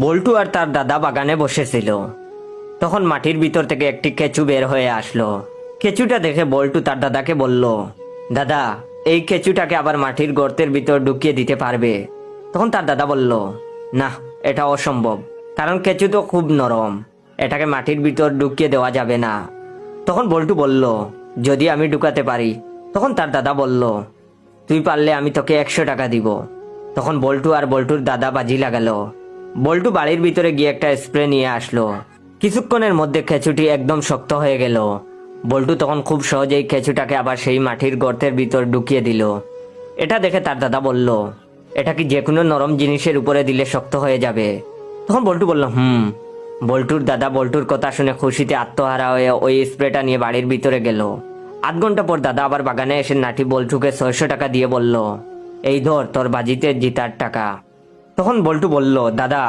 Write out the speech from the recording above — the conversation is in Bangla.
বল্টু আর তার দাদা বাগানে বসেছিল। তখন মাটির ভিতর থেকে একটি কেঁচু বের হয়ে আসলো। কেঁচুটা দেখে বল্টু তার দাদাকে বলল, দাদা, এই কেঁচুটাকে আবার মাটির গর্তের ভিতর ঢুকিয়ে দিতে পারবে? তখন তার দাদা বলল, না, এটা অসম্ভব, কারণ কেঁচু তো খুব নরম, এটাকে মাটির ভিতর ঢুকিয়ে দেওয়া যাবে না। তখন বল্টু বলল, যদি আমি ঢুকাতে পারি? তখন তার দাদা বলল, তুই পারলে আমি তোকে 100 টাকা দিব। তখন বল্টু আর বল্টুর দাদা বাজি লাগালো। বল্টু বাড়ির ভিতরে গিয়ে একটা স্প্রে নিয়ে আসলো। কিছুক্ষণের মধ্যে কেঁচুটি একদম শক্ত হয়ে গেল। বল্টু তখন খুব সহজেই কেঁচুটাকে আবার সেই মাটির গর্তের ভিতর ঢুকিয়ে দিল। এটা দেখে তার দাদা বলল, এটা কি যে কোনো নরম জিনিসের উপরে দিলে শক্ত হয়ে যাবে? তখন বল্টু বলল, বল্টুর দাদা বল্টুর কথা শুনে খুশিতে আত্মহারা হয়ে ওই স্প্রেটা নিয়ে বাড়ির ভিতরে গেল। আধ ঘন্টা পর দাদা আবার বাগানে এসে নাটি বল্টুকে 600 টাকা দিয়ে বলল, এই ধর তোর বাজিতে জিতার টাকা। তখন বল্টু বলল, দাদা,